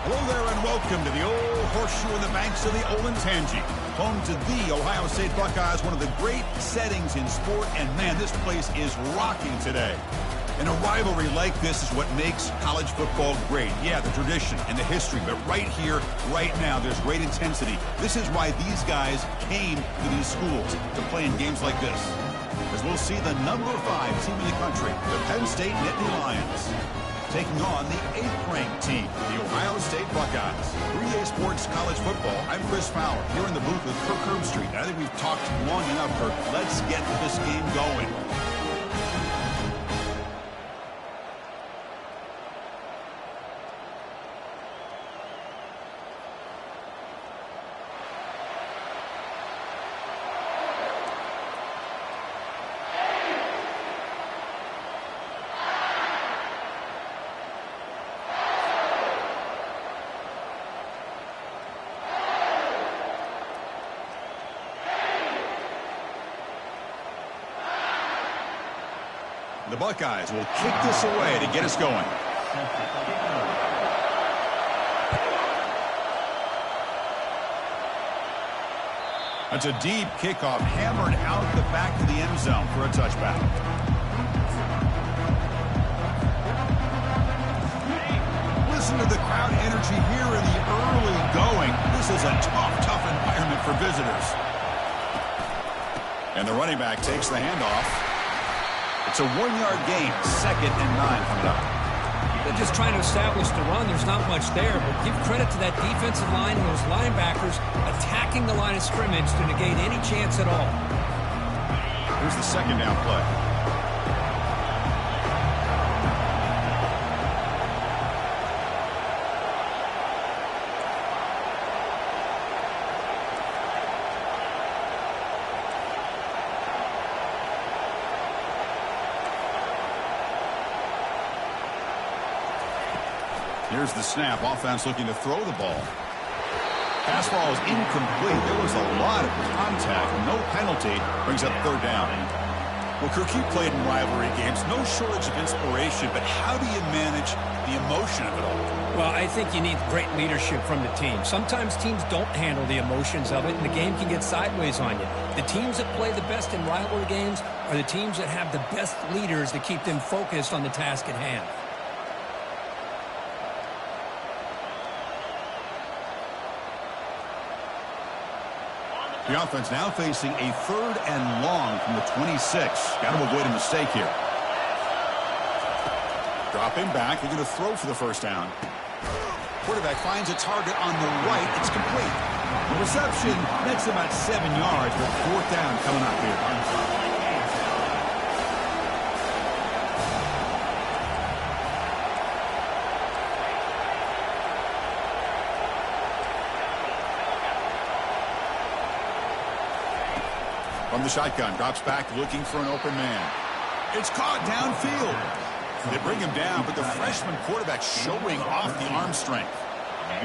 Hello there and welcome to the old horseshoe in the banks of the Olentangy, home to the Ohio State Buckeyes, one of the great settings in sport, and man, this place is rocking today. And a rivalry like this is what makes college football great. Yeah, the tradition and the history, but right here, right now, there's great intensity. This is why these guys came to these schools to play in games like this. As we'll see the number 5 team in the country, the Penn State Nittany Lions, taking on the 8th-ranked team, the Ohio State Buckeyes. 3A Sports College Football, I'm Chris Fowler, here in the booth with Kirk Herbstreit. I think we've talked long enough, Kirk. Let's get this game going. The Buckeyes will kick this away to get us going. That's a deep kickoff, hammered out the back of the end zone for a touchback. Listen to the crowd energy here in the early going. This is a tough environment for visitors. And the running back takes the handoff. It's a 1-yard gain, 2nd and 9 coming up. They're just trying to establish the run. There's not much there, but give credit to that defensive line and those linebackers attacking the line of scrimmage to negate any chance at all. Here's the 2nd down play. Here's the snap. Offense looking to throw the ball. Pass ball is incomplete. There was a lot of contact. No penalty. Brings up 3rd down. Well, Kirk, you played in rivalry games. No shortage of inspiration, but how do you manage the emotion of it all? Well, I think you need great leadership from the team. Sometimes teams don't handle the emotions of it, and the game can get sideways on you. The teams that play the best in rivalry games are the teams that have the best leaders to keep them focused on the task at hand. The offense now facing a 3rd and long from the 26. Got to avoid a mistake here. Dropping back. They're going to throw for the 1st down. Quarterback finds a target on the right. It's complete. The reception, that's about 7 yards, but 4th down coming up here. From the shotgun, drops back looking for an open man. It's caught downfield. They bring him down, but the freshman quarterback showing off the arm strength.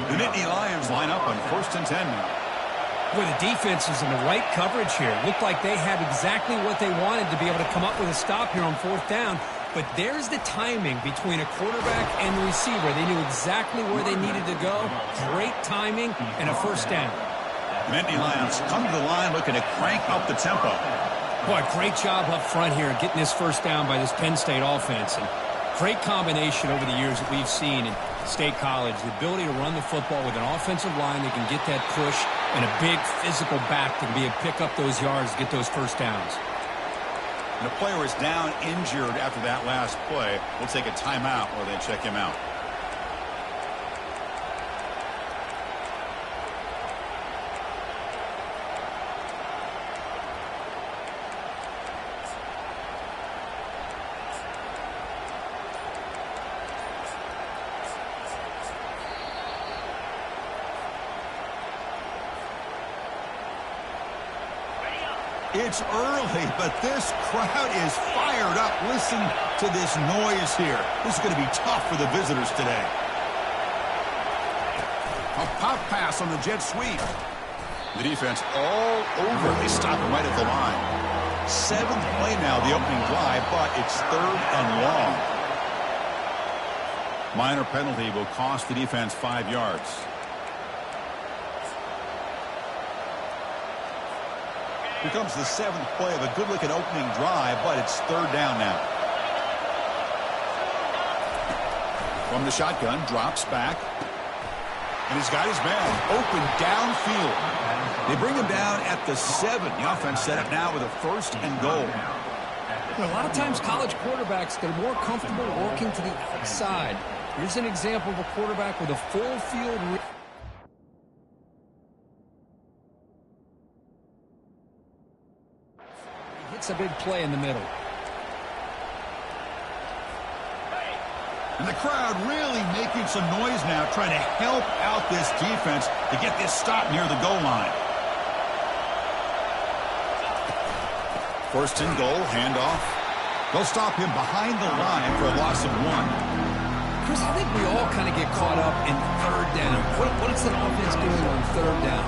The Nittany Lions line up on 1st and 10 now. Boy, the defense is in the right coverage here. Looked like they had exactly what they wanted to be able to come up with a stop here on 4th down. But there's the timing between a quarterback and the receiver. They knew exactly where they needed to go. Great timing and a 1st down. Nittany Lions come to the line looking to crank up the tempo. Boy, great job up front here getting this 1st down by this Penn State offense. And great combination over the years that we've seen in State College. The ability to run the football with an offensive line that can get that push and a big physical back to be able to pick up those yards, get those 1st downs. And the player is down injured after that last play. We'll take a timeout while they check him out. It's early, but this crowd is fired up. Listen to this noise here. This is going to be tough for the visitors today. A pop pass on the jet sweep. The defense all over. They stop him right at the line. 7th play now, the opening drive, but it's 3rd and long. Minor penalty will cost the defense 5 yards. Here comes the 7th play of a good-looking opening drive, but it's 3rd down now. From the shotgun, drops back. And he's got his man open downfield. They bring him down at the 7. The offense set up now with a 1st and goal. A lot of times college quarterbacks, they're more comfortable working to the outside. Here's an example of a quarterback with a full field. He hits a big play in the middle. And the crowd really making some noise now, trying to help out this defense to get this stop near the goal line. 1st and goal, handoff. They'll stop him behind the line for a loss of 1. Chris, I think we all kind of get caught up in 3rd down. What is the offense doing on 3rd down?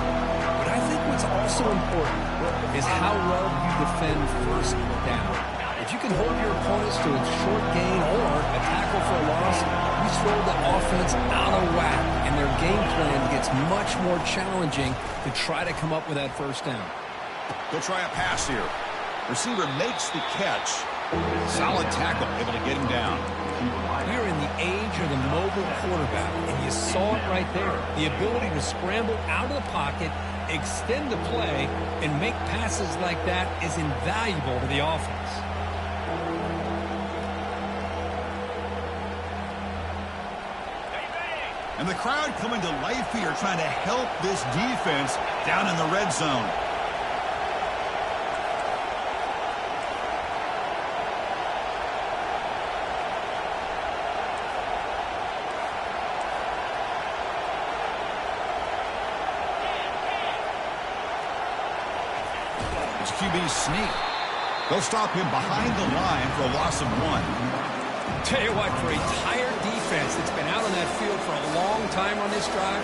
But I think what's also important is how well you defend 1st down. If you can hold your opponents to a short gain or a tackle for a loss, you throw the offense out of whack, and their game plan gets much more challenging to try to come up with that 1st down. They'll try a pass here. Receiver makes the catch. Solid tackle, able to get him down. We're in the age of the mobile quarterback, and you saw it right there. The ability to scramble out of the pocket, extend the play, and make passes like that is invaluable to the offense. And the crowd coming to life here, trying to help this defense down in the red zone. It's QB sneak. They'll stop him behind the line for a loss of 1. Tell you what, for a tired defense that's been out on that field for a long time on this drive,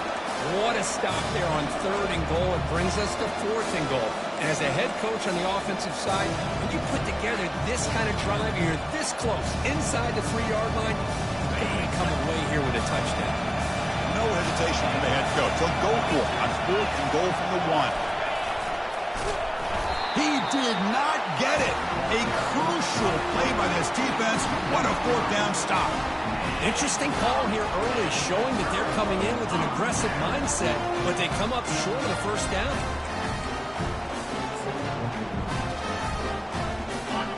what a stop there on 3rd and goal. It brings us to 4th and goal. And as a head coach on the offensive side, when you put together this kind of drive, you're this close, inside the 3-yard line, you got to come away here with a touchdown. No hesitation from the head coach. They'll go for it on 4th and goal from the 1. He did not get it. A crucial play by this defense. What a 4th down stop. Interesting call here early, showing that they're coming in with an aggressive mindset, but they come up short of the 1st down.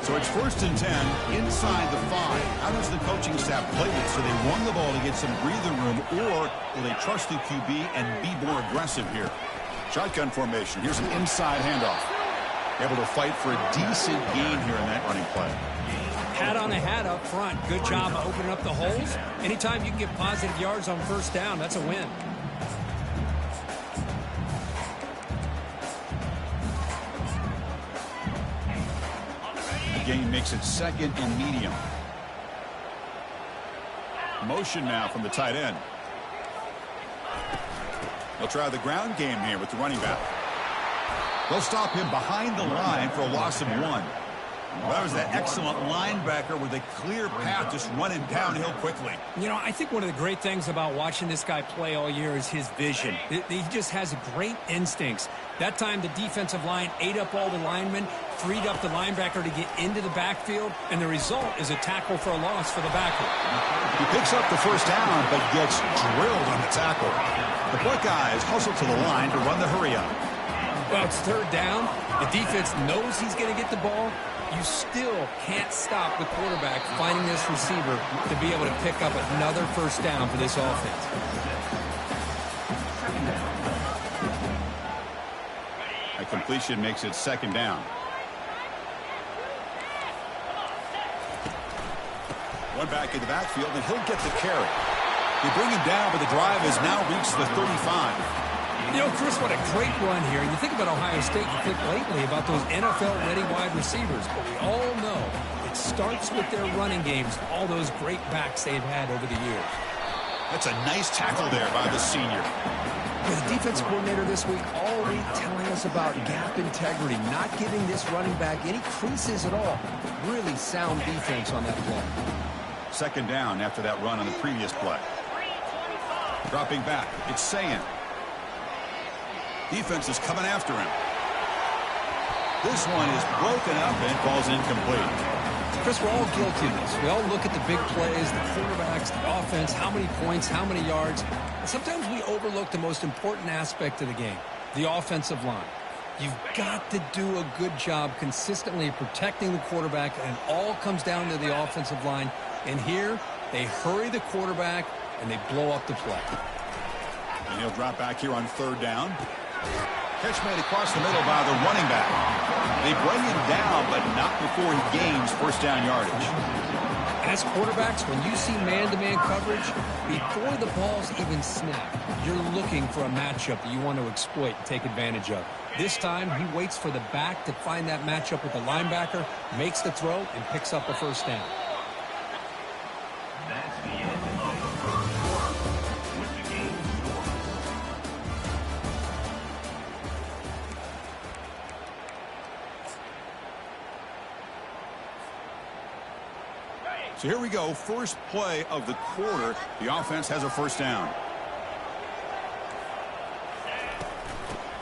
So it's 1st and 10 inside the 5. How does the coaching staff play this? So they run the ball to get some breather room, or will they trust the QB and be more aggressive here? Shotgun formation. Here's an inside handoff. Able to fight for a decent gain here in that running play. Hat on a hat up front. Good job opening up the holes. Anytime you can get positive yards on 1st down, that's a win. The gain makes it 2nd and medium. Motion now from the tight end. They'll try the ground game here with the running back. They'll stop him behind the line for a loss of 1. Well, that was that excellent linebacker with a clear path just running downhill quickly. You know, I think one of the great things about watching this guy play all year is his vision. He just has great instincts. That time the defensive line ate up all the linemen, freed up the linebacker to get into the backfield, and the result is a tackle for a loss for the backer. He picks up the 1st down, but gets drilled on the tackle. The Buckeyes hustle to the line to run the hurry-up. Well, it's 3rd down. The defense knows he's going to get the ball. You still can't stop the quarterback finding this receiver to be able to pick up another 1st down for this offense. A completion makes it 2nd down. One back in the backfield, and he'll get the carry. They bring him down, but the drive has now reached the 35. You know, Chris, what a great run here. And you think about Ohio State, you think lately about those NFL-ready wide receivers. But we all know it starts with their running games, all those great backs they've had over the years. That's a nice tackle there by the senior. The defensive coordinator this week all week telling us about gap integrity, not giving this running back any creases at all. Really sound defense on that play. Second down after that run on the previous play. Dropping back, it's Sayan. Defense is coming after him. This one is broken up and falls incomplete. Chris, we're all guilty of this. We all look at the big plays, the quarterbacks, the offense, how many points, how many yards. And sometimes we overlook the most important aspect of the game, the offensive line. You've got to do a good job consistently protecting the quarterback, and it all comes down to the offensive line. And here, they hurry the quarterback, and they blow up the play. And he'll drop back here on third down. Catch made across the middle by the running back. They bring him down, but not before he gains first down yardage. As quarterbacks, when you see man-to-man coverage, before the ball's even snapped, you're looking for a matchup that you want to exploit and take advantage of. This time, he waits for the back to find that matchup with the linebacker, makes the throw, and picks up a first down. That's the end of the quarter with the game score. So here we go. First play of the quarter. The offense has a first down.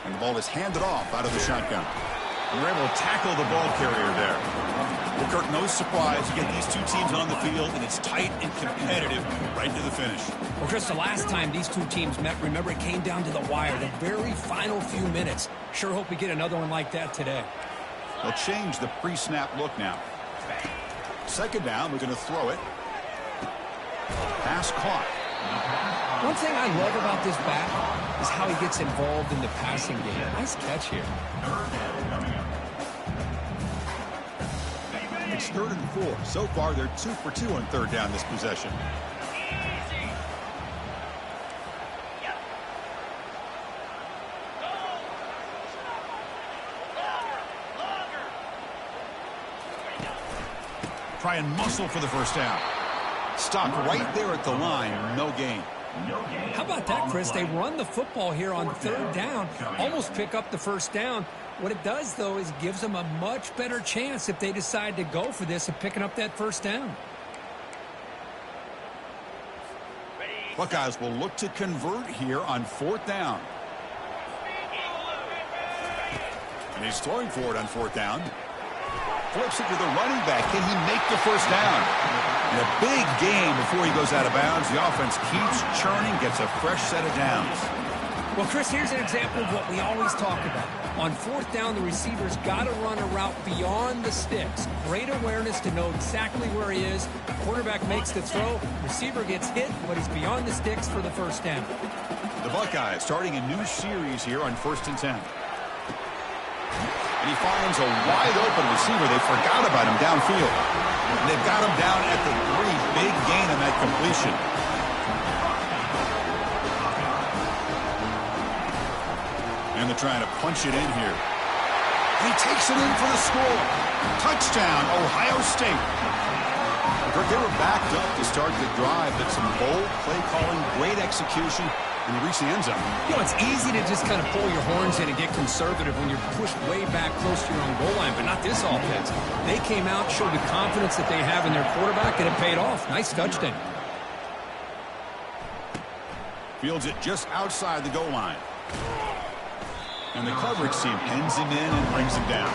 And the ball is handed off out of the shotgun. And they're able to tackle the ball carrier there. Well, Kirk, no surprise. You get these two teams on the field, and it's tight and competitive right to the finish. Well, Chris, the last time these two teams met, remember, it came down to the wire, the very final few minutes. Sure hope we get another one like that today. They'll change the pre-snap look now. Second down, we're going to throw it. Pass caught. One thing I love about this back is how he gets involved in the passing game. Nice catch here. It's 3rd and 4. So far, they're 2 for 2 on third down this possession. Try and muscle for the first down. Stopped right there at the line. No gain. How about that, Chris? They run the football here on third down, almost pick up the first down. What it does, though, is gives them a much better chance if they decide to go for this of picking up that first down. Buckeyes will look to convert here on 4th down. And he's throwing for it on 4th down. Flips it to the running back. Can he make the first down? And a big gain before he goes out of bounds. The offense keeps churning, gets a fresh set of downs. Well, Chris, here's an example of what we always talk about. On 4th down, the receiver's got to run a route beyond the sticks. Great awareness to know exactly where he is. The quarterback makes the throw. Receiver gets hit, but he's beyond the sticks for the first down. The Buckeyes starting a new series here on 1st and 10. And he finds a wide-open receiver. They forgot about him downfield. And they've got him down at the 3. Big gain on that completion. And they're trying to punch it in here. And he takes it in for the score. Touchdown, Ohio State. They were backed up to start the drive. That's some bold play calling, great execution, and they reach the end zone. You know, it's easy to just kind of pull your horns in and get conservative when you're pushed way back close to your own goal line, but not this offense. They came out, showed the confidence that they have in their quarterback, and it paid off. Nice touchdown. Fields it just outside the goal line. And the coverage team pins him in and brings him down.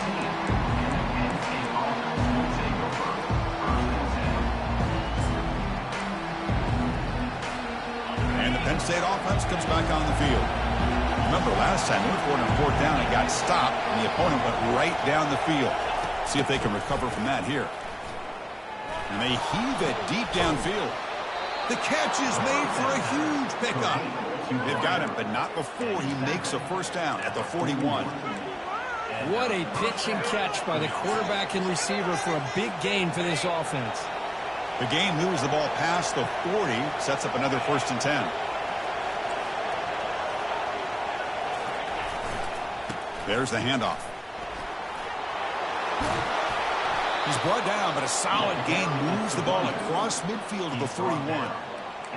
And the Penn State offense comes back on the field. Remember, last time they went for it on 4th down and got stopped, and the opponent went right down the field. See if they can recover from that here. And they heave it deep downfield. The catch is made for a huge pickup. They've got him, but not before he makes a first down at the 41. What a pitch and catch by the quarterback and receiver for a big gain for this offense. The game moves the ball past the 40, sets up another 1st and 10. There's the handoff. He's brought down, but a solid gain moves the ball across midfield to the 41.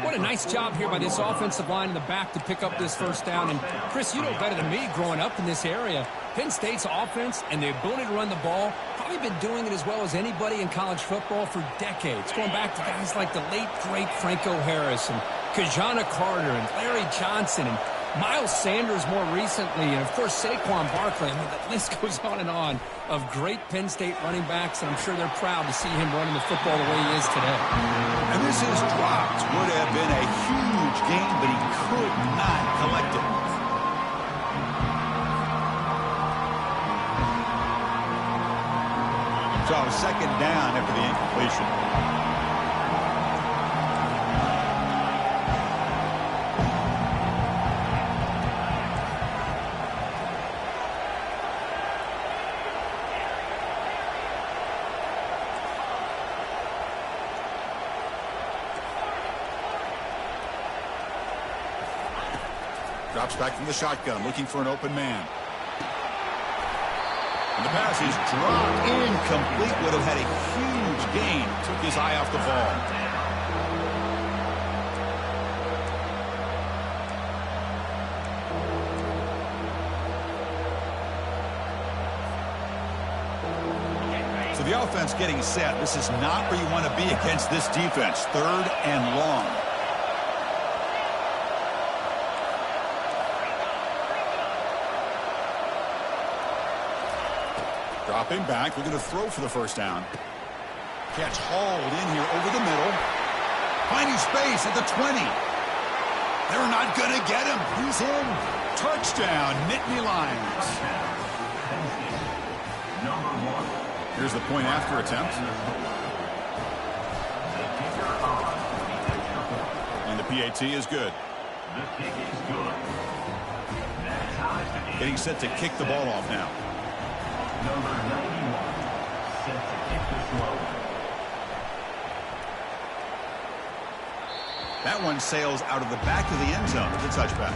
What a nice job here by this offensive line in the back to pick up this first down. And, Chris, you know better than me growing up in this area, Penn State's offense and the ability to run the ball, probably been doing it as well as anybody in college football for decades, going back to guys like the late, great Franco Harris and Kajana Carter and Larry Johnson and Miles Sanders more recently, and, of course, Saquon Barkley. I mean, the list goes on and on of great Penn State running backs, and I'm sure they're proud to see him running the football the way he is today. And this is dropped. Would have been a huge gain, but he could not collect it. So, second down after the incompletion. Drops back from the shotgun, looking for an open man. And the pass is dropped, incomplete. Would have had a huge gain. Took his eye off the ball. So the offense getting set. This is not where you want to be against this defense. 3rd and long. Dropping back, we're going to throw for the first down. Catch hauled in here over the middle. Finding space at the 20. They're not going to get him. He's in. Touchdown, Nittany Lions. Here's the point after attempt. And the PAT is good. Getting set to kick the ball off now. Number 91, set to kick this one. That one sails out of the back of the end zone with the touchback.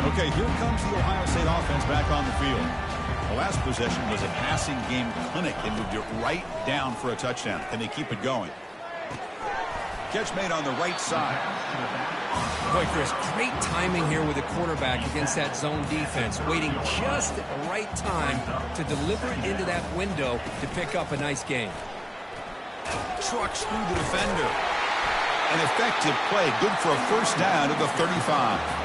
Okay, here comes the Ohio State offense back on the field. The last possession was a passing game clinic. They moved it right down for a touchdown. Can they keep it going? Catch made on the right side. Boy, Chris, great timing here with the quarterback against that zone defense, waiting just at the right time to deliver it into that window to pick up a nice gain. Trucks through the defender. An effective play, good for a first down at the 35.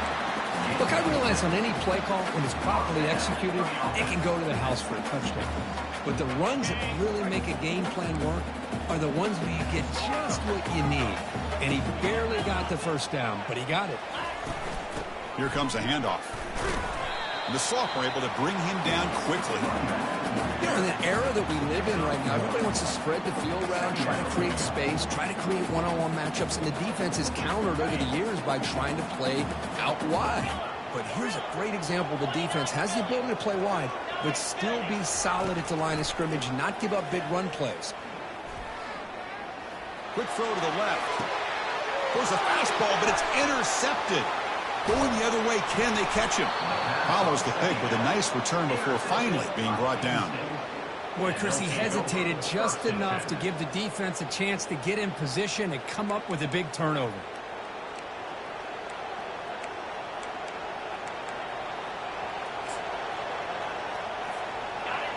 Look, I realize on any play call, when it's properly executed, it can go to the house for a touchdown. But the runs that really make a game plan work are the ones where you get just what you need. And he barely got the first down, but he got it. Here comes a handoff. The sophomore able to bring him down quickly. You know, in the era that we live in right now, everybody wants to spread the field around, try to create space, try to create one-on-one matchups, and the defense is countered over the years by trying to play out wide. But here's a great example. The defense has the ability to play wide, but still be solid at the line of scrimmage, not give up big run plays. Quick throw to the left. Goes a fastball, but it's intercepted. Going the other way, can they catch him? Follows the pick with a nice return before finally being brought down. Boy, Chris, he hesitated just enough to give the defense a chance to get in position and come up with a big turnover.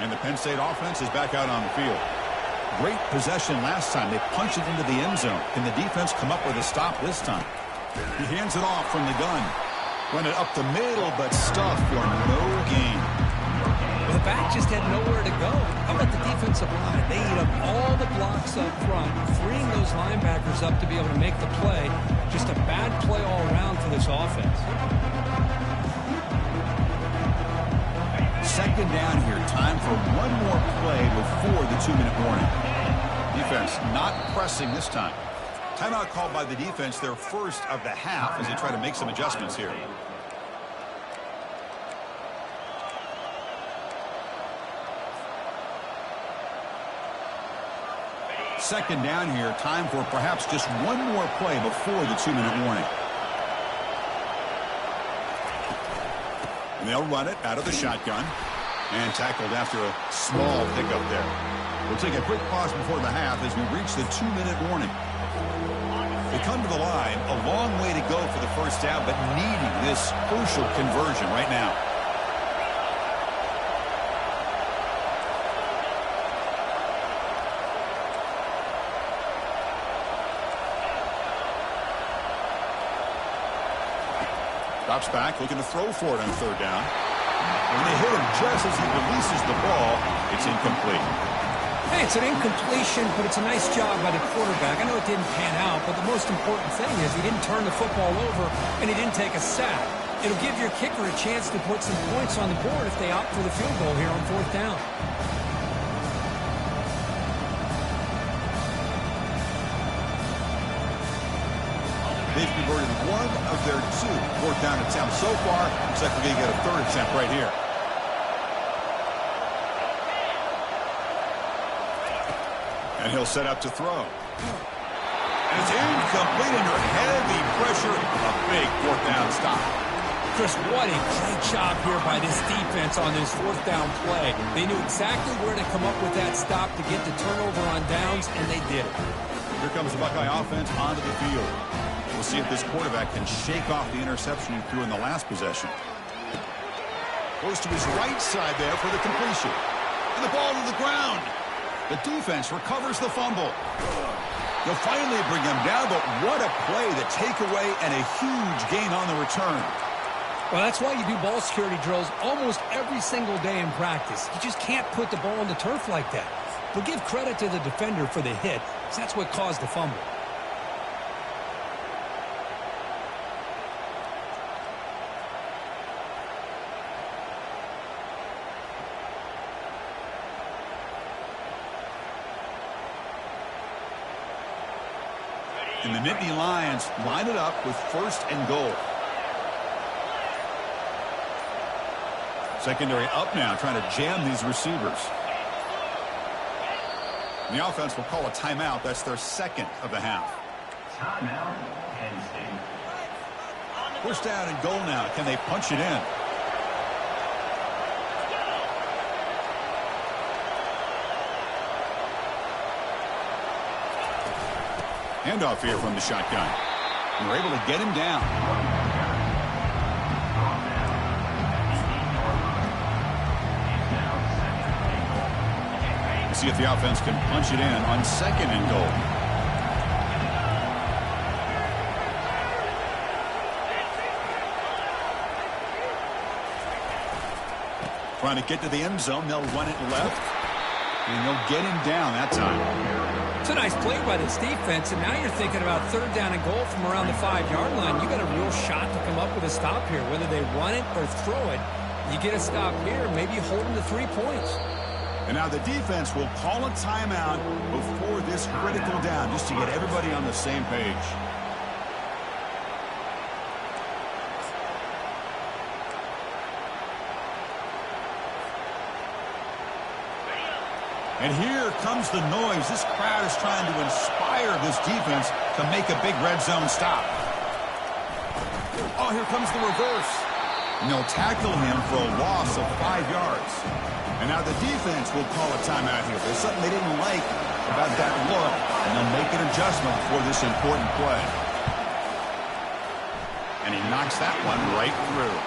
And the Penn State offense is back out on the field. Great possession last time. They punched it into the end zone. Can the defense come up with a stop this time? He hands it off from the gun. Run it up the middle, but stuffed for no gain. The back just had nowhere to go. How about the defensive line? They eat up all the blocks up front, freeing those linebackers up to be able to make the play. Just a bad play all around for this offense. Second down here. Time for one more play before the 2-minute warning. Defense not pressing this time. Timeout called by the defense, their first of the half, as they try to make some adjustments here. Second down here. Time for perhaps just one more play before the 2-minute warning. And they'll run it out of the shotgun. And tackled after a small pickup there. We'll take a quick pause before the half as we reach the 2-minute warning. They come to the line, a long way to go for the first down, but needing this crucial conversion right now. Drops back, looking to throw for it on third down. When they hit him just as he releases the ball, it's incomplete. Hey, it's an incompletion, but it's a nice job by the quarterback. I know it didn't pan out, but the most important thing is he didn't turn the football over and he didn't take a sack. It'll give your kicker a chance to put some points on the board if they opt for the field goal here on fourth down. They've converted one of their 2 fourth down attempts so far. Looks like we're going to get a third attempt right here. And he'll set up to throw. And it's incomplete under heavy pressure. A big fourth down stop. Chris, what a great job here by this defense on this fourth down play. They knew exactly where to come up with that stop to get the turnover on downs, and they did it. Here comes the Buckeye offense onto the field. We'll see if this quarterback can shake off the interception he threw in the last possession. Goes to his right side there for the completion. And the ball to the ground. The defense recovers the fumble. They'll finally bring him down, but what a play, the takeaway, and a huge gain on the return. Well, that's why you do ball security drills almost every single day in practice. You just can't put the ball on the turf like that. But give credit to the defender for the hit, because that's what caused the fumble. And the Nittany Lions line it up with first and goal. Secondary up now, trying to jam these receivers. And the offense will call a timeout. That's their second of the half. Timeout, Penn State. First down and goal now. Can they punch it in? Handoff here from the shotgun. And we're able to get him down. We'll see if the offense can punch it in on second and goal. Trying to get to the end zone. They'll run it left. And they'll get him down that time. It's a nice play by this defense, and now you're thinking about third down and goal from around the 5-yard line. You got a real shot to come up with a stop here. Whether they run it or throw it, you get a stop here, maybe hold them to 3 points. And now the defense will call a timeout before this critical down, just to get everybody on the same page. And here comes the noise. This crowd is trying to inspire this defense to make a big red zone stop. Oh, here comes the reverse. And they'll tackle him for a loss of 5 yards. And now the defense will call a timeout here. There's something they didn't like about that look, and they'll make an adjustment for this important play. And he knocks that one right through.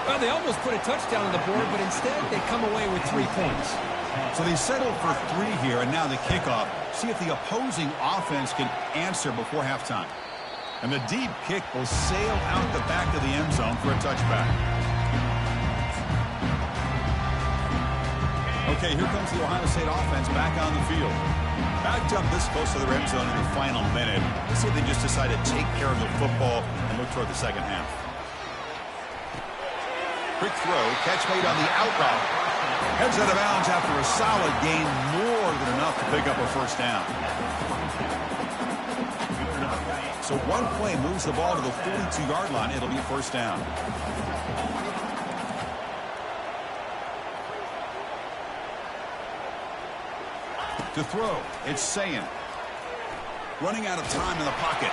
Well, they almost put a touchdown on the board, but instead they come away with 3 points. So they settled for 3 here, and now the kickoff. See if the opposing offense can answer before halftime. And the deep kick will sail out the back of the end zone for a touchback. Okay, here comes the Ohio State offense back on the field. Backed up this close to the red zone in the final minute. Let's see if they just decide to take care of the football and look toward the second half. Quick throw, catch made on the out route. Heads out of bounds after a solid gain, more than enough to pick up a first down. So one play moves the ball to the 42-yard line. It'll be first down. To throw, it's Sayin. Running out of time in the pocket.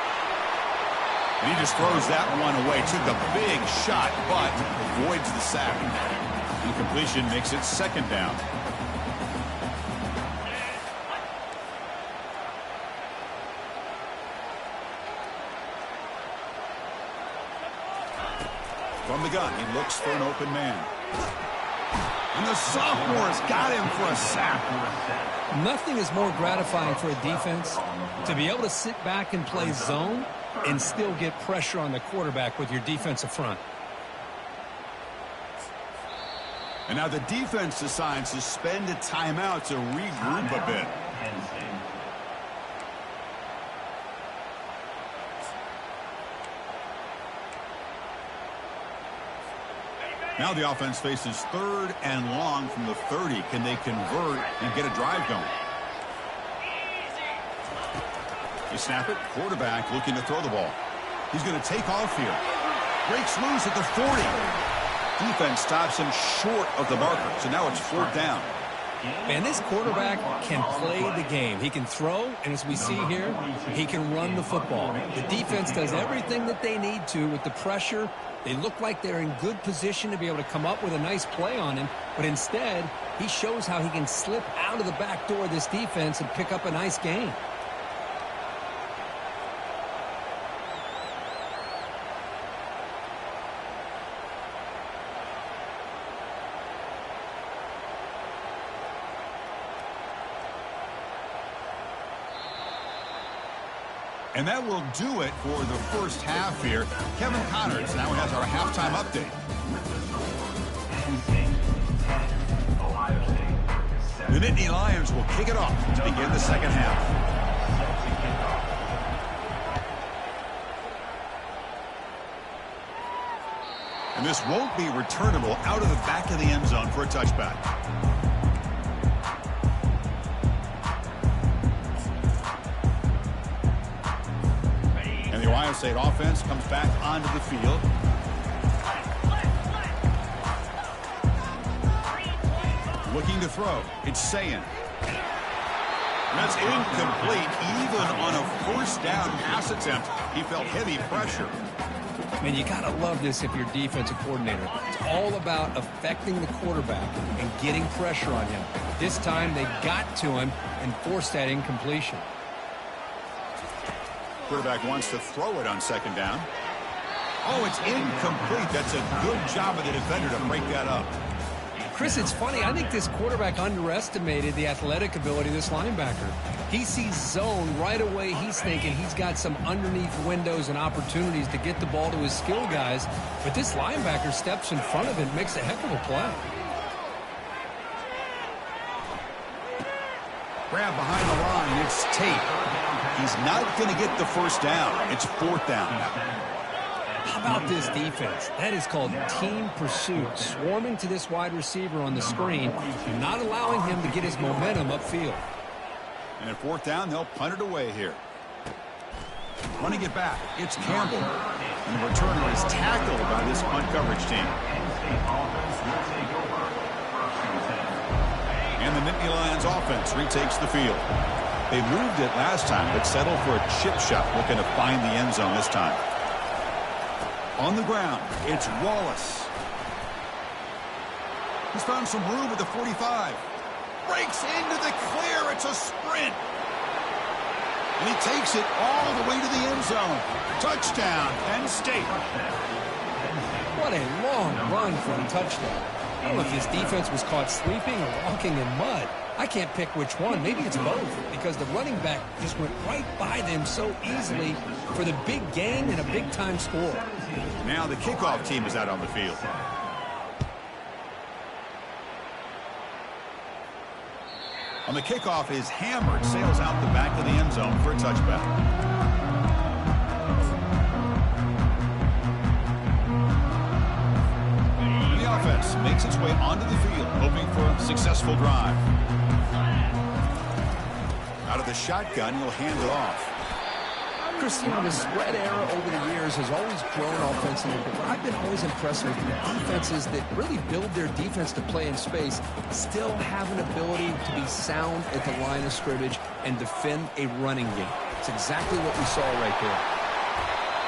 And he just throws that one away. Took a big shot, but avoids the sack. Incompletion makes it second down. From the gun, he looks for an open man. And the sophomore's got him for a sack. Nothing is more gratifying for a defense to be able to sit back and play zone and still get pressure on the quarterback with your defensive front. And now the defense decides to spend a timeout to regroup a bit. Now the offense faces 3rd and long from the 30. Can they convert and get a drive going? They snap it. Quarterback looking to throw the ball. He's going to take off here. Breaks loose at the 40. Defense stops him short of the marker. So now it's 4th down. And this quarterback can play the game. He can throw, and as we see here, he can run the football. The defense does everything that they need to with the pressure. They look like they're in good position to be able to come up with a nice play on him, but instead, he shows how he can slip out of the back door of this defense and pick up a nice gain. And that will do it for the first half here. Kevin Connors now has our halftime update. The Nittany Lions will kick it off to begin the second half. And this won't be returnable out of the back of the end zone for a touchback. The Ohio State offense comes back onto the field. Looking to throw. It's Sayin. That's incomplete. Even on a first down pass attempt, he felt heavy pressure. Man, you got to love this if you're defensive coordinator. It's all about affecting the quarterback and getting pressure on him. This time they got to him and forced that incompletion. Quarterback wants to throw it on second down. Oh, it's incomplete. That's a good job of the defender to break that up. Chris, it's funny. I think this quarterback underestimated the athletic ability of this linebacker. He sees zone right away. He's thinking he's got some underneath windows and opportunities to get the ball to his skill guys. But this linebacker steps in front of him, makes a heck of a play. Grab behind the line. It's Tate. He's not going to get the first down. It's 4th down. How about this defense? That is called team pursuit. Swarming to this wide receiver on the screen and not allowing him to get his momentum upfield. And at 4th down, they'll punt it away here. Running it back, it's Campbell. And the returner is tackled by this punt coverage team. And the Nittany Lions offense retakes the field. They moved it last time, but settled for a chip shot, looking to find the end zone this time. On the ground, it's Wallace. He's found some room at the 45. Breaks into the clear. It's a sprint. And he takes it all the way to the end zone. Touchdown, Penn State. What a long run for a touchdown. I don't know if his defense was caught sleeping or walking in mud. I can't pick which one. Maybe it's both, because the running back just went right by them so easily for the big gain and a big-time score. Now the kickoff team is out on the field. On the kickoff is hammered, sails out the back of the end zone for a touchback. Offense makes its way onto the field, hoping for a successful drive. Out of the shotgun, he'll hand it off. Chris, the spread era over the years has always grown offensively, but what I've been always impressed with the defenses that really build their defense to play in space still have an ability to be sound at the line of scrimmage and defend a running game. It's exactly what we saw right there.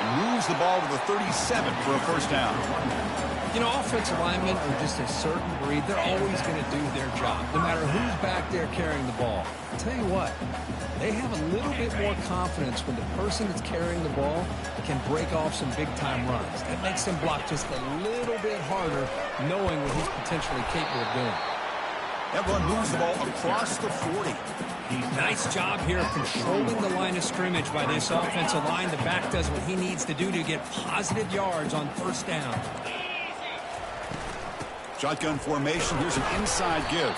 And moves the ball to the 37 for a first down. Offensive linemen are just a certain breed. They're always going to do their job, no matter who's back there carrying the ball. I'll tell you what, they have a little bit more confidence when the person that's carrying the ball can break off some big-time runs. That makes them block just a little bit harder, knowing what he's potentially capable of doing. That run moves the ball across the 40. Nice job here controlling the line of scrimmage by this offensive line. The back does what he needs to do to get positive yards on first down. Shotgun formation. Here's an inside give.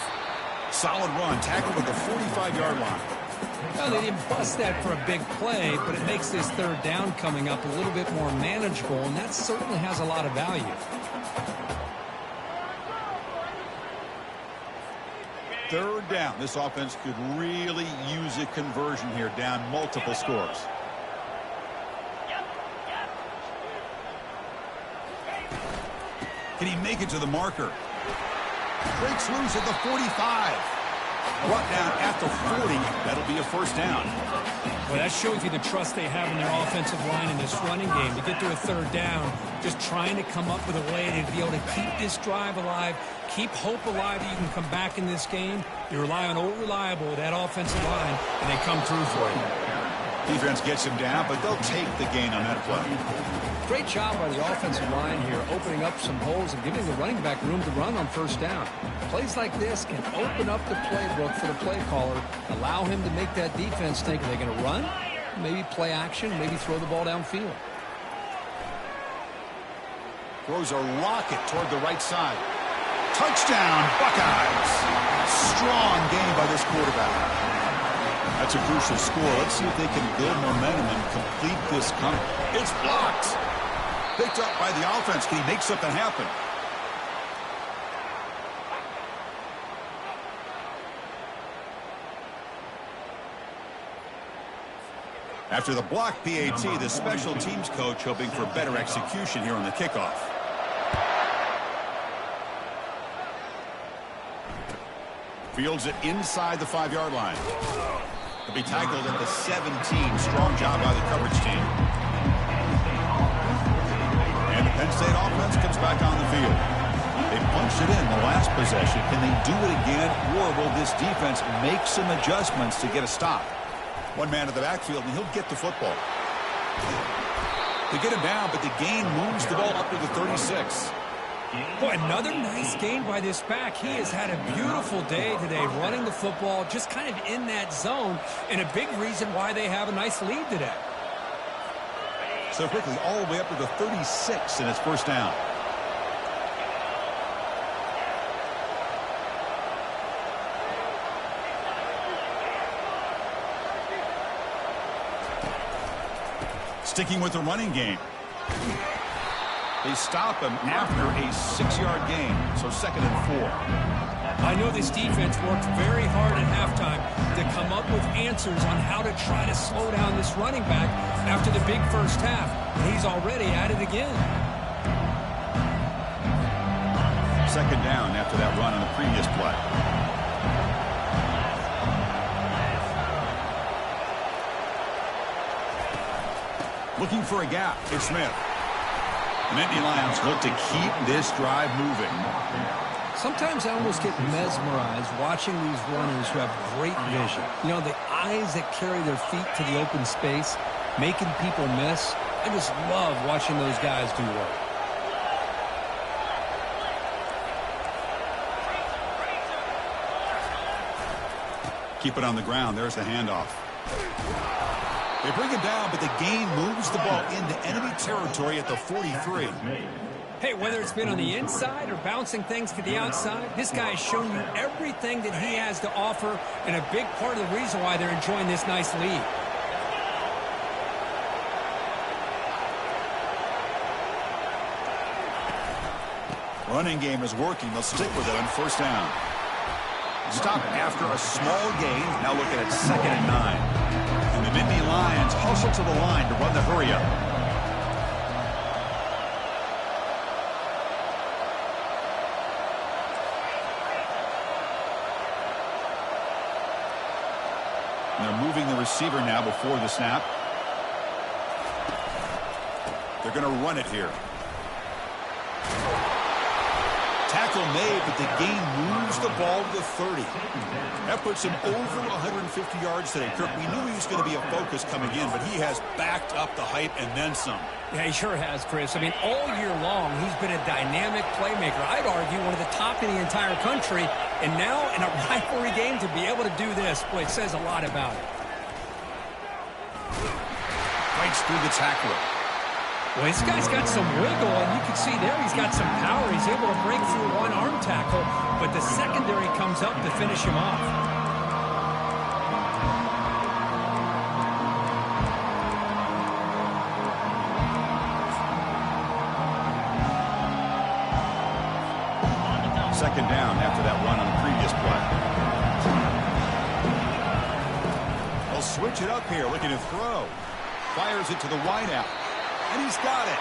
Solid run. Tackled at the 45-yard line. Well, they didn't bust that for a big play, but it makes this third down coming up a little bit more manageable, and that certainly has a lot of value. Third down. This offense could really use a conversion here, down multiple scores. Can he make it to the marker? Breaks loose at the 45. Brought down at the 40. That'll be a first down. Well, that shows you the trust they have in their offensive line in this running game. To get to a third down, just trying to come up with a way to be able to keep this drive alive, keep hope alive that you can come back in this game. You rely on old reliable with that offensive line, and they come through for you. Defense gets him down, but they'll take the gain on that play. Great job by the offensive line here, opening up some holes and giving the running back room to run on first down. Plays like this can open up the playbook for the play caller, allow him to make that defense think, are they going to run? Maybe play action, maybe throw the ball downfield. Throws a rocket toward the right side. Touchdown, Buckeyes. Strong game by this quarterback. That's a crucial score. Let's see if they can build momentum and complete this comeback. It's blocked. Picked up by the offense. Can he make something happen? After the block PAT, the special teams coach hoping for better execution here on the kickoff. Fields it inside the 5-yard line. He'll be tackled at the 17. Strong job by the coverage team. And the Penn State offense comes back on the field. They punched it in the last possession. Can they do it again, or will this defense make some adjustments to get a stop? One man at the backfield, and he'll get the football. They get him down, but the gain moves the ball up to the 36. Boy, another nice game by this back. He has had a beautiful day today running the football, just kind of in that zone, and a big reason why they have a nice lead today. So quickly, all the way up to the 36, and it's first down. Sticking with the running game. They stop him after a 6-yard gain, so 2nd and 4. I know this defense worked very hard at halftime to come up with answers on how to try to slow down this running back after the big first half. And he's already at it again. 2nd down after that run on the previous play. Looking for a gap. It's Smith. The Nittany Lions look to keep this drive moving. Sometimes I almost get mesmerized watching these runners who have great vision. The eyes that carry their feet to the open space, making people miss. I just love watching those guys do work. Keep it on the ground. There's the handoff. They bring him down, but the gain moves the ball into enemy territory at the 43. Hey, whether it's been on the inside or bouncing things to the outside, this guy has shown you everything that he has to offer, and a big part of the reason why they're enjoying this nice lead. Running game is working. They'll stick with it on first down. Stop after a small gain. Now looking at 2nd and 9. And the Nittany Lions hustle whistle to the line to run the hurry-up. They're moving the receiver now before the snap. They're going to run it here. Tackle made, but the gain moves the ball to the 30. That puts him over 150 yards today. Kirk, we knew he was going to be a focus coming in, but he has backed up the hype and then some. Yeah, he sure has, Chris. I mean, all year long, he's been a dynamic playmaker. I'd argue one of the top in the entire country. And now, in a rivalry game, to be able to do this, boy, it says a lot about it. Breaks through the tackler. Well, this guy's got some wiggle, and you can see there he's got some power. He's able to break through one arm tackle, but the secondary comes up to finish him off. Second down after that run on the previous play. They'll switch it up here, looking to throw. Fires it to the wideout. And he's got it.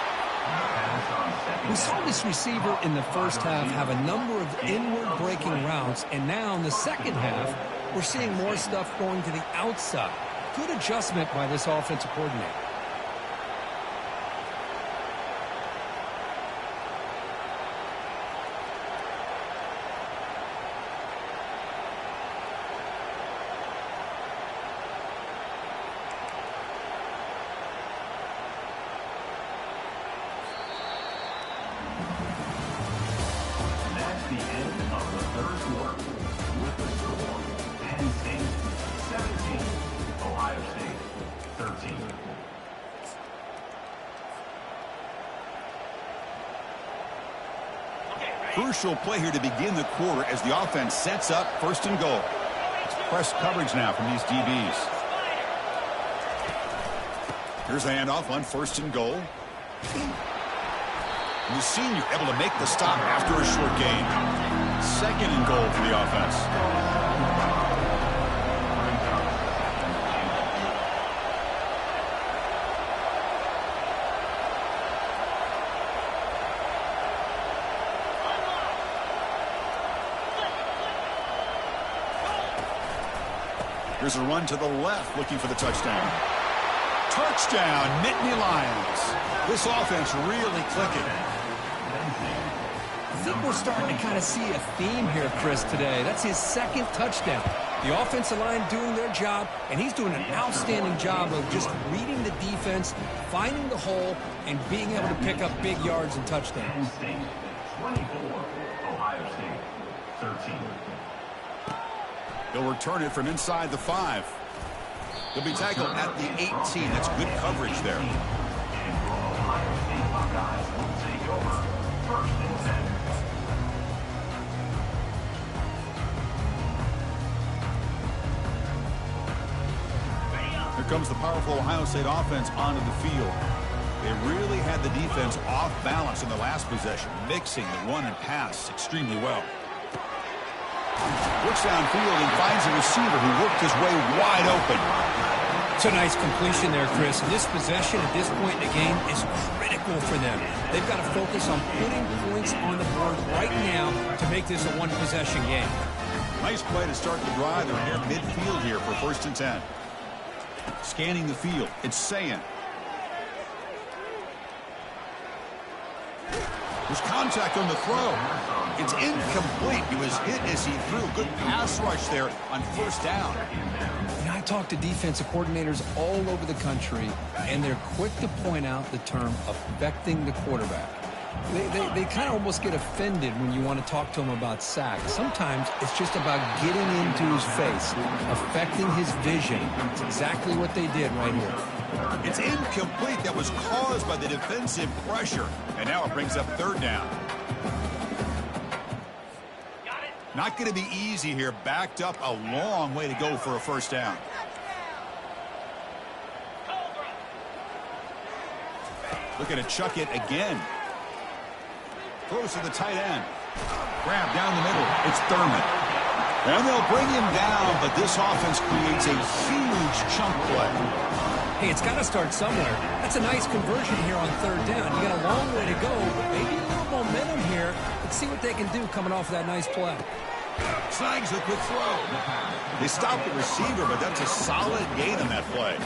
We saw this receiver in the first half have a number of inward breaking routes, and now in the second half, we're seeing more stuff going to the outside. Good adjustment by this offensive coordinator. The end of the third quarter with the score, Penn State 17, Ohio State 13. Crucial play here to begin the quarter as the offense sets up first and goal. It's press coverage now from these DBs. Here's a handoff on first and goal. And the senior able to make the stop after a short gain. Second and goal for the offense. Here's a run to the left, looking for the touchdown. Touchdown, Nittany Lions. This offense really clicking. I think we're starting to kind of see a theme here, Chris, today. That's his second touchdown. The offensive line doing their job, and he's doing an outstanding job of just reading the defense, finding the hole, and being able to pick up big yards and touchdowns. Penn State 24, Ohio State 13. He'll return it from inside the 5. He'll be tackled at the 18. That's good coverage there. And your Ohio State Buckeyes will take over first and 10. Here comes the powerful Ohio State offense onto the field. They really had the defense off balance in the last possession, mixing the run and pass extremely well. Looks downfield and finds a receiver who worked his way wide open. It's a nice completion there, Chris. And this possession at this point in the game is critical for them. They've got to focus on putting points on the board right now to make this a one-possession game. Nice play to start the drive. They're near midfield here for first and 10. Scanning the field. It's Sayin. There's contact on the throw. It's incomplete. He was hit as he threw. Good pass rush there on first down. You know, I talk to defensive coordinators all over the country, and they're quick to point out the term affecting the quarterback. They kind of almost get offended when you want to talk to them about sacks. Sometimes it's just about getting into his face, affecting his vision. It's exactly what they did right here. It's incomplete. That was caused by the defensive pressure. And now it brings up third down. Not going to be easy here. Backed up a long way to go for a first down. Looking to chuck it again. Throws to the tight end. Grab down the middle. It's Thurman. And they'll bring him down, but this offense creates a huge chunk play. Hey, it's got to start somewhere. That's a nice conversion here on third down. You got a long way to go, but maybe a little momentum here. Let's see what they can do coming off of that nice play. Snags the quick throw. They stopped the receiver, but that's a solid gain on that play.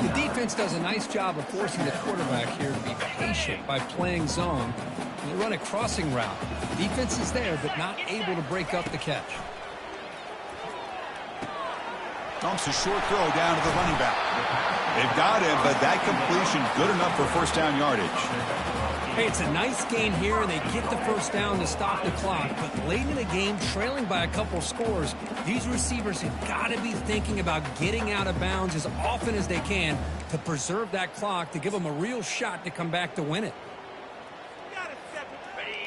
The defense does a nice job of forcing the quarterback here to be patient by playing zone. And they run a crossing route. The defense is there, but not able to break up the catch. Dumps a short throw down to the running back. They've got him, but that completion good enough for first down yardage. Hey, it's a nice gain here, and they get the first down to stop the clock. But late in the game, trailing by a couple scores, these receivers have got to be thinking about getting out of bounds as often as they can to preserve that clock, to give them a real shot to come back to win it.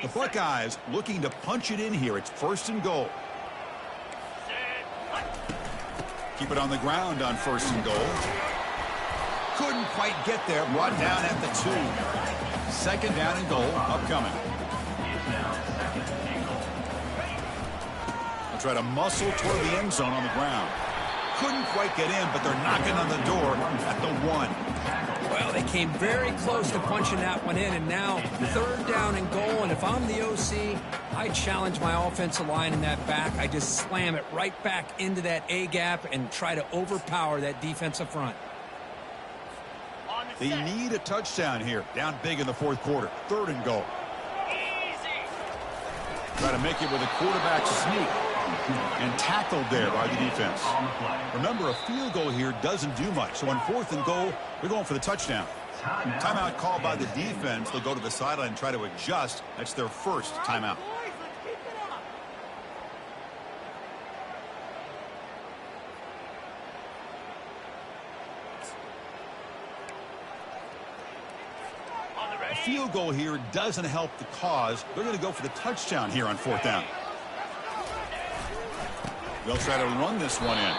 The Buckeyes looking to punch it in here. It's first and goal. Keep it on the ground on first and goal. Couldn't quite get there. Brought down at the 2. Second down and goal upcoming. They'll try to muscle toward the end zone on the ground. Couldn't quite get in, but they're knocking on the door at the 1. Well, they came very close to punching that one in, and now third down and goal. And if I'm the OC, I challenge my offensive line in that back. I just slam it right back into that A-gap and try to overpower that defensive front. They need a touchdown here. Down big in the fourth quarter. Third and goal. Try to make it with a quarterback sneak. And tackled there by the defense. Remember, a field goal here doesn't do much. So on fourth and goal, we're going for the touchdown. Timeout called by the defense. They'll go to the sideline and try to adjust. That's their first timeout. A field goal here doesn't help the cause. They're going to go for the touchdown here on fourth down. They'll try to run this one in.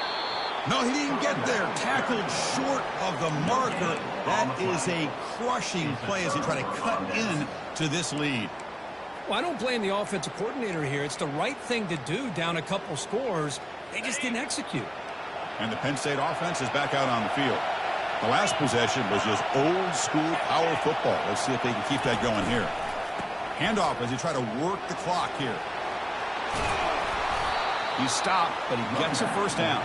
No, he didn't get there. Tackled short of the marker. That is a crushing play as they try to cut in to this lead. Well, I don't blame the offensive coordinator here. It's the right thing to do down a couple scores. They just didn't execute. And the Penn State offense is back out on the field. The last possession was just old school power football. Let's see if they can keep that going here. Handoff as they try to work the clock here. He stopped, but he gets a first down.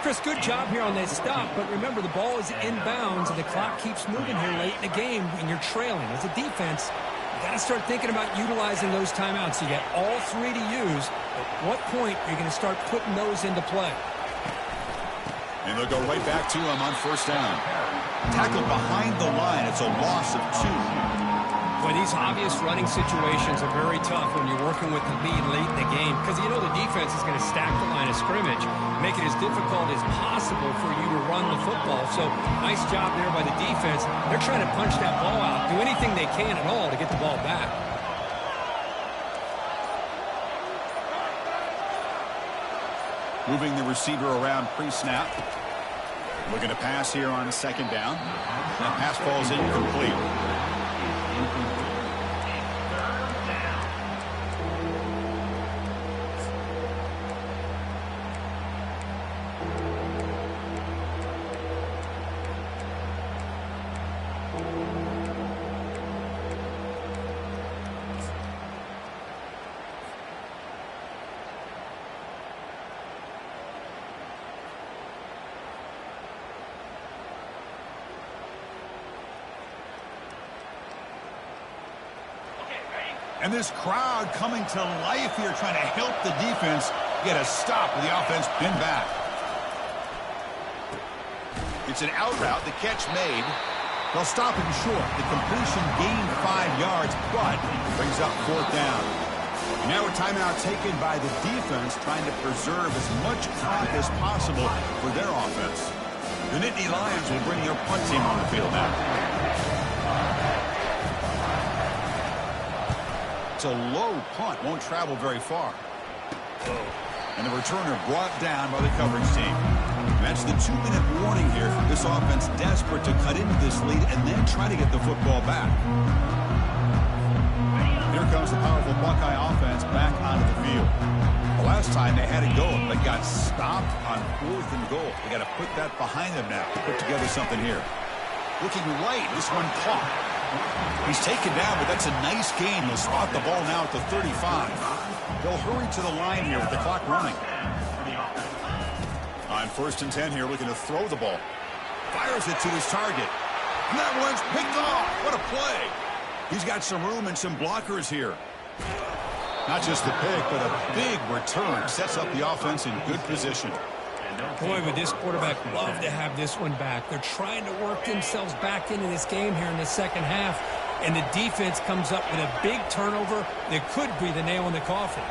Chris, good job here on that stop, but remember the ball is inbounds and the clock keeps moving here late in the game and you're trailing. As a defense, you got to start thinking about utilizing those timeouts. You got all 3 to use. At what point are you going to start putting those into play? And they'll go right back to him on first down. Tackled behind the line. It's a loss of 2. Boy, these obvious running situations are very tough when you're working with the lead late in the game because you know the defense is going to stack the line of scrimmage, make it as difficult as possible for you to run the football. So nice job there by the defense. They're trying to punch that ball out, do anything they can at all to get the ball back. Moving the receiver around pre-snap. Looking to pass here on second down. That pass falls incomplete. And this crowd coming to life here, trying to help the defense get a stop with the offense pinned back. It's an out route. The catch made. They'll stop him short. The completion gained 5 yards, but brings up fourth down. And now a timeout taken by the defense, trying to preserve as much clock as possible for their offense. The Nittany Lions will bring their punt team on the field now. A low punt, won't travel very far. And the returner brought down by the coverage team. That's the 2-minute warning here for this offense, desperate to cut into this lead and then try to get the football back. Here comes the powerful Buckeye offense back onto the field. The last time they had it going, but got stopped on 4th and goal. They got to put that behind them now to put together something here. Looking right, this one caught. He's taken down, but that's a nice gain. He'll spot the ball now at the 35. They'll hurry to the line here with the clock running. On 1st and 10 here, looking to throw the ball. Fires it to his target. And that one's picked off. What a play. He's got some room and some blockers here. Not just the pick, but a big return. Sets up the offense in good position. Boy, would this quarterback love to have this one back. They're trying to work themselves back into this game here in the second half. And the defense comes up with a big turnover that could be the nail in the coffin.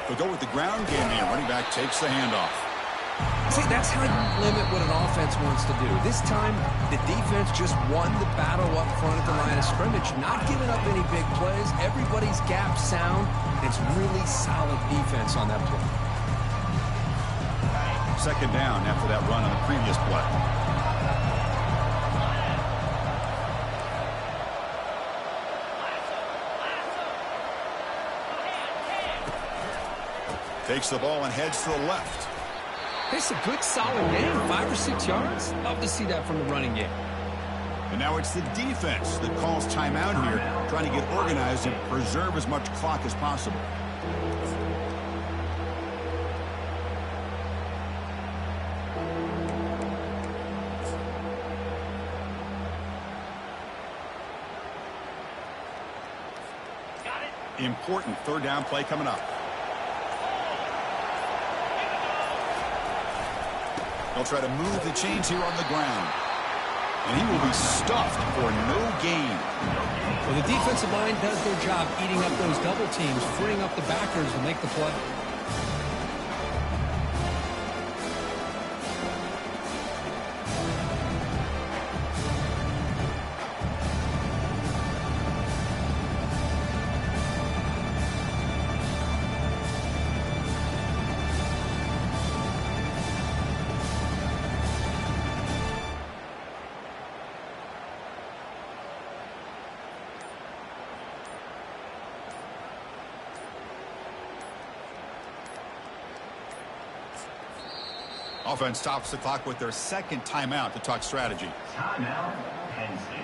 They'll go with the ground game here. Running back takes the handoff. See, that's how you limit what an offense wants to do. This time, the defense just won the battle up front at the line of scrimmage, not giving up any big plays. Everybody's gap sound. It's really solid defense on that play. 2nd down after that run on the previous play. Takes the ball and heads to the left. It's a good, solid game, 5 or 6 yards. Love to see that from the running game. And now it's the defense that calls timeout here, trying to get organized and preserve as much clock as possible. Important 3rd down play coming up. They'll try to move the chains here on the ground. And he will be stuffed for no gain. Well, the defensive line does their job eating up those double teams, freeing up the backers to make the play. Offense stops the clock with their 2nd timeout to talk strategy. Timeout, Penn State.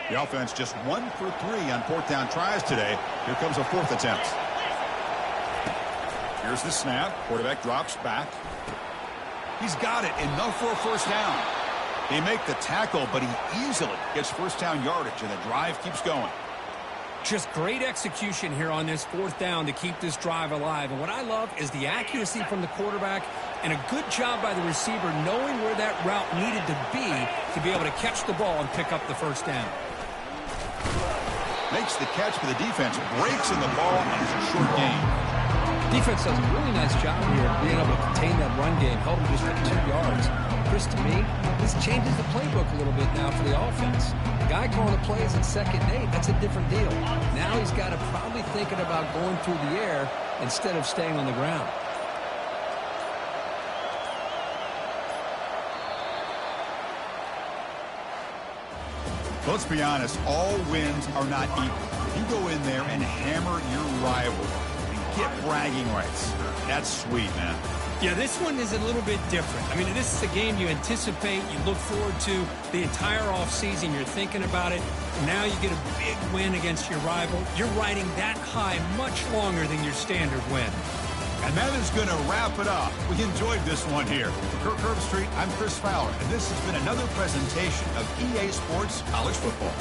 The offense just 1 for 3 on 4th down tries today. Here comes a 4th attempt. Here's the snap. Quarterback drops back. He's got it. Enough for a 1st down. They make the tackle, but he easily gets 1st down yardage, and the drive keeps going. Just great execution here on this 4th down to keep this drive alive. And what I love is the accuracy from the quarterback and a good job by the receiver knowing where that route needed to be able to catch the ball and pick up the 1st down. Makes the catch, but the defense breaks in the ball, and it's a short gain. Defense does a really nice job here of being able to contain that run game, held him just at 2 yards. Chris, to me, this changes the playbook a little bit now for the offense. The guy calling the plays at 2nd and 8, that's a different deal. Now he's got to probably thinking about going through the air instead of staying on the ground. Let's be honest, all wins are not equal. If you go in there and hammer your rival and get bragging rights, that's sweet, man. Yeah, this one is a little bit different. I mean, this is a game you anticipate, you look forward to the entire offseason. You're thinking about it. Now you get a big win against your rival. You're riding that high much longer than your standard win. And that is going to wrap it up. We enjoyed this one here. For Kirk Herbstreit, I'm Chris Fowler, and this has been another presentation of EA Sports College Football.